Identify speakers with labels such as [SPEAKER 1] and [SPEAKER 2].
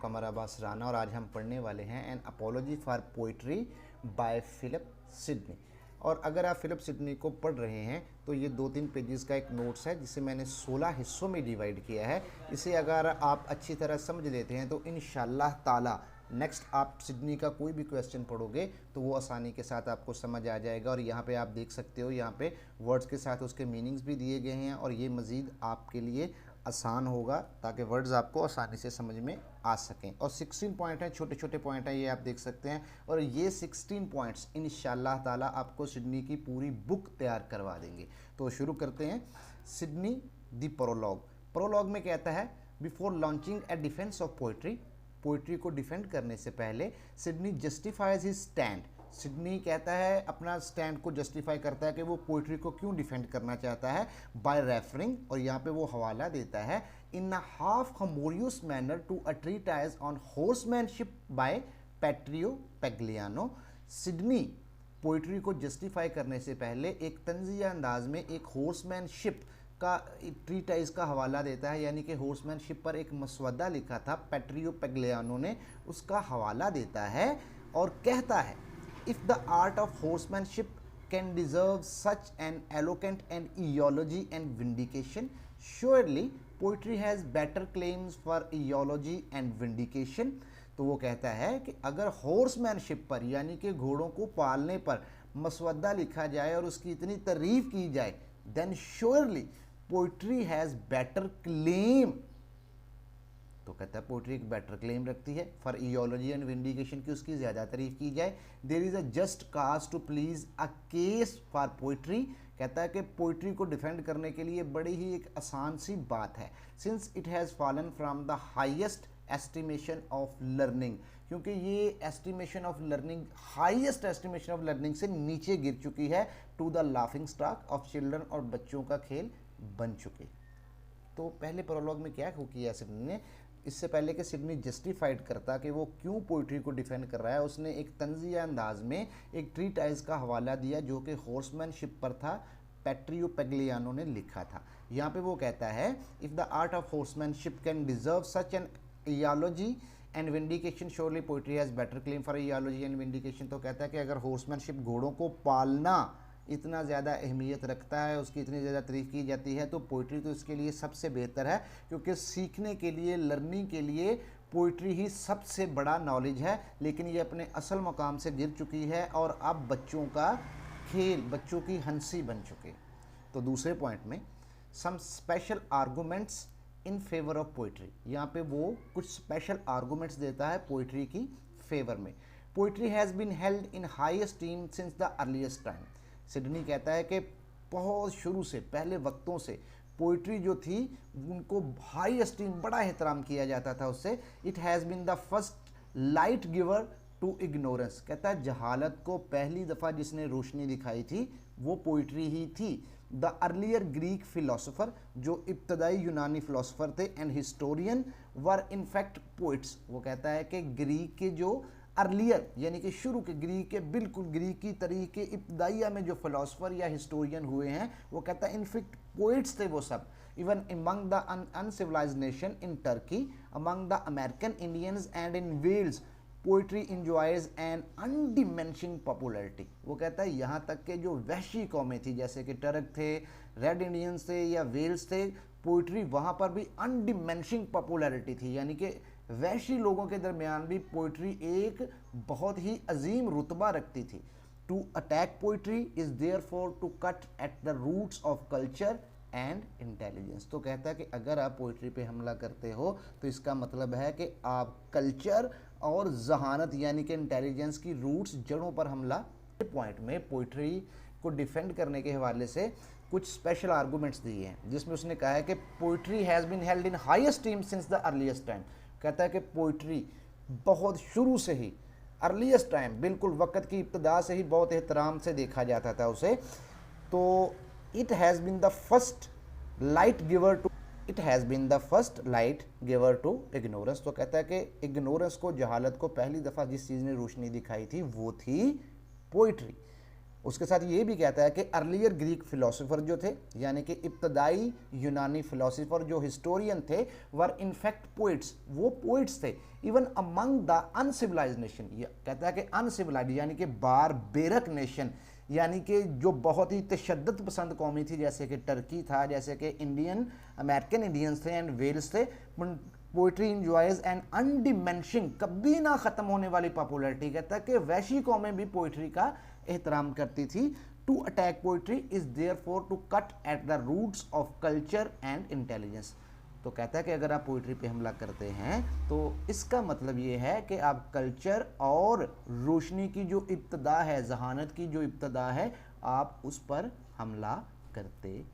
[SPEAKER 1] कमर अब्बास राना और आज हम पढ़ने वाले हैं an apology for poetry by Philip Sidney. और अगर आप फिलिप सिडनी को पढ़ रहे हैं तो ये 2-3 पेजेस का एक नोट्स है जिसे मैंने 16 हिस्सों में डिवाइड किया है। इसे अगर आप अच्छी तरह समझ लेते हैं तो इंशाल्लाह ताला नेक्स्ट आप सिडनी का कोई भी क्वेश्चन पढ़ोगे तो वो आसानी के साथ आपको समझ आ जाएगा। और यहाँ पे आप देख सकते हो, यहाँ पे वर्ड्स के साथ उसके मीनिंग्स भी दिए गए हैं और ये मज़ीद आपके लिए आसान होगा ताकि वर्ड्स आपको आसानी से समझ में आ सकें। और 16 पॉइंट हैं, छोटे छोटे पॉइंट हैं, ये आप देख सकते हैं। और ये 16 पॉइंट्स इंशाल्लाह ताला आपको सिडनी की पूरी बुक तैयार करवा देंगे। तो शुरू करते हैं। Sydney the prologue. प्रोलॉग में कहता है before launching A defence of poetry, poetry को डिफेंड करने से पहले Sydney justifies his stand. Sydney कहता है, अपना स्टैंड को जस्टिफाई करता है कि वो पोइट्री को क्यों डिफेंड करना चाहता है बाय रेफरिंग, और यहाँ पे वो हवाला देता है in a half humorous manner to a treatise on horsemanship by Pietro Pugliano. Sidney poetry को जस्टिफाई करने से पहले एक तंजिया अंदाज में एक हॉर्समैनशिप का ट्रीटाइज का हवाला देता है, यानी कि हॉर्समैनशिप पर एक मसवदा लिखा था पेट्रियो पेग्लियानो ने, उसका हवाला देता है और कहता है if the art of horsemanship can deserve such an eloquent and eulogy and vindication, surely poetry has better claims for eulogy and vindication. तो वो कहता है कि अगर हॉर्समैनशिप पर यानी कि घोड़ों को पालने पर मसवदा लिखा जाए और उसकी इतनी तारीफ की जाए, then surely poetry has better claim. तो कहता है पोइट्री एक बेटर क्लेम रखती है फॉर इयोलॉजी एंड विंडिकेशन की उसकी ज़्यादा तारीफ की जाए। There is a just cause to plead a case for poetry. कहता है कि पोइट्री को डिफेंड करने के लिए बड़ी ही एक आसान सी बात है, since it has fallen from the highest estimation of learning, क्योंकि ये estimation of learning, highest estimation of learning से नीचे गिर चुकी है, to the laughing stock of children, और बच्चों का खेल बन चुके। तो पहले प्रोलॉग में क्या किया सिडनी ने, इससे पहले कि सिडनी जस्टिफाइड करता कि वो क्यों पोइट्री को डिफेंड कर रहा है, उसने एक तंजिया अंदाज में एक ट्रीटाइज का हवाला दिया जो कि हॉर्समैनशिप पर था, पेट्रियो पेग्लियानो ने लिखा था। यहाँ पे वो कहता है if the art of horsemanship can deserve such an eulogy and vindication, surely poetry has better claim for eulogy and vindication. तो कहता है कि अगर हॉर्समैनशिप, घोड़ों को पालना, इतना ज़्यादा अहमियत रखता है, उसकी इतनी ज़्यादा तारीफ की जाती है, तो पोइट्री तो इसके लिए सबसे बेहतर है, क्योंकि सीखने के लिए, लर्निंग के लिए पोइट्री ही सबसे बड़ा नॉलेज है। लेकिन ये अपने असल मकाम से गिर चुकी है और अब बच्चों का खेल, बच्चों की हंसी बन चुके। तो दूसरे पॉइंट में some special arguments in favour of poetry, यहाँ पे वो कुछ स्पेशल आर्गूमेंट्स देता है पोइट्री की फेवर में। Poetry has been held in high esteem since the earliest time. Sidney कहता है कि बहुत शुरू से, पहले वक्तों से पोइट्री जो थी उनको हाई एस्टीम, बड़ा एहतराम किया जाता था उससे। It has been the first light giver to ignorance. कहता है जहालत को पहली दफ़ा जिसने रोशनी दिखाई थी वो पोइट्री ही थी। द अर्लियर ग्रीक फिलोसोफर, जो इब्तदाई यूनानी फिलोसोफर थे, and historian were in fact poets. वो कहता है कि ग्रीक के जो अर्लियर यानी कि शुरू के ग्रीक के, बिल्कुल ग्रीक की तरीके इब्तदाइया में जो फिलोसोफर या हिस्टोरियन हुए हैं, वो कहता है इनफैक्ट पोइट्स थे वो सब। Even among the uncivilised nation in Turkey, among the American Indians and in Wales, poetry enjoys an undiminishing popularity. वो कहता है यहाँ तक के जो वहशी कौमें थी, जैसे कि टर्क थे, रेड इंडियंस थे या वेल्स थे, पोइट्री वहाँ पर भी अनडिमेंशिंग पॉपुलरिटी थी, यानी कि वैशी लोगों के दरमियान भी पोइट्री एक बहुत ही अजीम रुतबा रखती थी। To attack poetry is therefore to cut at the roots of culture and intelligence. तो कहता है कि अगर आप पोइट्री पे हमला करते हो तो इसका मतलब है कि आप कल्चर और जहानत यानी कि इंटेलिजेंस की रूट्स, जड़ों पर हमला। पॉइंट में पोइट्री को डिफेंड करने के हवाले से कुछ स्पेशल आर्गूमेंट्स दिए हैं, जिसमें उसने कहा है कि poetry has been held in highest esteem since the earliest time. कहता है कि पोइट्री बहुत शुरू से ही, अर्लीस्ट टाइम, बिल्कुल वक़्त की इब्तदा से ही बहुत एहतराम से देखा जाता था उसे। तो it has been the first light giver to, it has been the first light giver to ignorance. तो कहता है कि इग्नोरेंस को, जहालत को पहली दफ़ा जिस चीज़ ने रोशनी दिखाई थी वो थी पोइट्री। उसके साथ ये भी कहता है कि अर्लियर ग्रीक फिलोसोफर जो थे, यानी कि इब्तदाई यूनानी फिलोसोफर जो हिस्टोरियन थे, वर इनफैक्ट पोइट्स, वो पोइट्स थे। Even among the uncivilised nation, ये कहता है कि अनसिविलाइज यानी कि बारबेरक नेशन, यानी कि जो बहुत ही तशद्दुद पसंद कौमी थी, जैसे कि टर्की था, जैसे कि इंडियन अमेरिकन इंडियंस थे एंड वेल्स थे। पोइट्री इंजॉयज एंड अनडिमेंशिंग, कभी ना ख़त्म होने वाली पॉपुलैरिटी। कहता है कि वैशी कौमें भी पोइट्री का एहतराम करती थी। To attack poetry is therefore to cut at the roots of culture and intelligence. तो कहता है कि अगर आप पोइट्री पे हमला करते हैं तो इसका मतलब ये है कि आप कल्चर और रोशनी की जो इब्तदा है, जहानत की जो इब्तदा है, आप उस पर हमला करते